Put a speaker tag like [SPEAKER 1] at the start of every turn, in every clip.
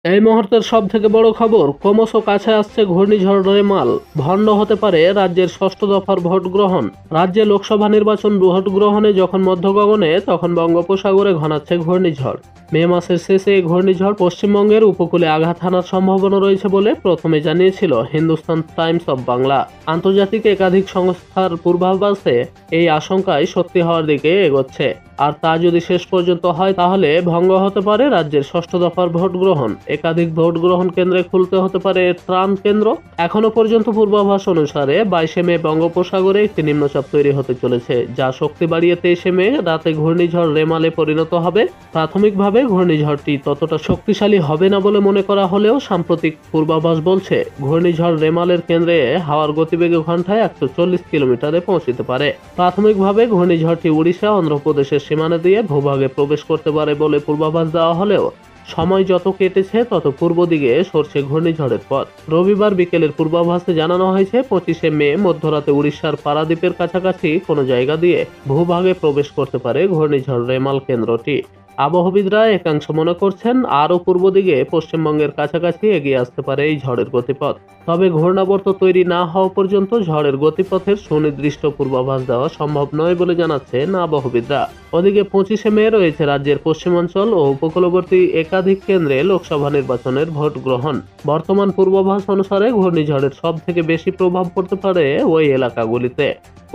[SPEAKER 1] এই মুহূর্তের সবথেকে বড় খবর, ক্রমশ কাছে আসছে ঘূর্ণিঝড় রেমাল। ভণ্ড হতে পারে রাজ্যের ষষ্ঠ দফার ভোট গ্রহণ। রাজ্যে লোকসভা নির্বাচন ভোট গ্রহণে যখন মধ্য গগনে, তখন বঙ্গোপসাগরে ঘনাচ্ছে ঘূর্ণিঝড়। মে মাসের শেষে এই ঘূর্ণিঝড় পশ্চিমবঙ্গের উপকূলে আঘাত হানার সম্ভাবনা রয়েছে বলে প্রথমে জানিয়েছিল হিন্দুস্তান টাইমস অব বাংলা। আন্তর্জাতিক একাধিক সংস্থার পূর্বাভাসে এই আশঙ্কায় সত্যি হওয়ার দিকে এগোচ্ছে। আর তা যদি শেষ পর্যন্ত হয়, তাহলে ভঙ্গ হতে পারে রাজ্যের ষষ্ঠ দফার ভোট গ্রহণ। একাধিক ভোট গ্রহণ কেন্দ্রে খুলতে হতে পারে ত্রাণ কেন্দ্র। এখনো পর্যন্ত পূর্বাভাস অনুসারে 22 মে বঙ্গোপসাগরে একটি নিম্নচাপ তৈরি হতে চলেছে, যা শক্তি বাড়িয়ে 23 মে রাতে ঘূর্ণিঝড় রেমালে পরিণত হবে। প্রাথমিকভাবে ঘূর্ণিঝড়টি ততটা শক্তিশালী হবে না বলে মনে করা হলেও সাম্প্রতিক পূর্বাভাস বলছে ঘূর্ণিঝড় রেমালের কেন্দ্রে হাওয়ার গতিবেগে ঘন্টায় 140 কিলোমিটারে পৌঁছতে পারে। প্রাথমিকভাবে ঘূর্ণিঝড়টি উড়িষ্যা, অন্ধ্রপ্রদেশের সীমানা দিয়ে ভূভাগে প্রবেশ করতে পারে বলে পূর্বাভাস দেওয়া হলেও সময় যত কেটেছে তত পূর্ব দিকে সরছে ঘূর্ণিঝড়ের পথ। রবিবার বিকেলের পূর্বাভাসে জানানো হয়েছে 25 মে মধ্যরাতে উড়িষ্যার পারাদ্বীপের কাছাকাছি কোনো জায়গা দিয়ে ভূভাগে প্রবেশ করতে পারে ঘূর্ণিঝড় রেমাল কেন্দ্রটি। আবহবিদরা একাংশ মনে করছেন আরও পূর্ব দিকে পশ্চিমবঙ্গের কাছাকাছি এগিয়ে আসতে পারে এই ঝড়ের গতিপথ। তবে ঘূর্ণাবর্ত তৈরি না হওয়া পর্যন্ত ঝড়ের গতিপথের সুনির্দিষ্ট পূর্বাভাস দেওয়া সম্ভব নয় বলে জানাচ্ছেন আবহবিদরা। ওদিকে 25 মে রয়েছে রাজ্যের পশ্চিমাঞ্চল ও উপকূলবর্তী একাধিক কেন্দ্রে লোকসভা নির্বাচনের ভোট গ্রহণ। বর্তমান পূর্বাভাস অনুসারে ঘূর্ণিঝড়ের সব থেকে বেশি প্রভাব পড়তে পারে ওই এলাকাগুলিতে।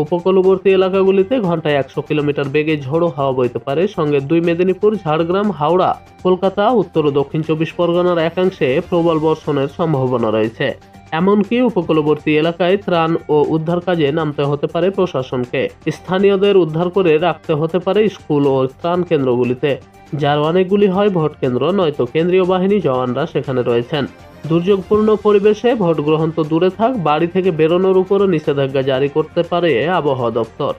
[SPEAKER 1] উপকূলবর্তী এলাকাগুলিতে ঘন্টায় 100 কিলোমিটার বেগে ঝোড়ো হাওয়া বইতে পারে। সঙ্গে 2 মেদিনীপুর, ঝাড়গ্রাম, হাওড়া, কলকাতা, উত্তর ও দক্ষিণ 24 পরগনার একাংশে প্রবল বর্ষণের সম্ভাবনা রয়েছে। এমনকি উপকূলবর্তী এলাকায় ত্রাণ ও উদ্ধার কাজে নামতে হতে পারে প্রশাসনকে। স্থানীয়দের উদ্ধার করে রাখতে হতে পারে স্কুল ও ত্রাণ কেন্দ্রগুলিতে, যার অনেকগুলি হয় ভোট কেন্দ্র, নয়তো কেন্দ্রীয় বাহিনী জওয়ানরা সেখানে রয়েছেন। দুর্যোগপূর্ণ পরিবেশে ভোট গ্রহণ তো দূরে থাক, বাড়ি থেকে বেরোনোর উপরও নিষেধাজ্ঞা জারি করতে পারে আবহাওয়া দপ্তর।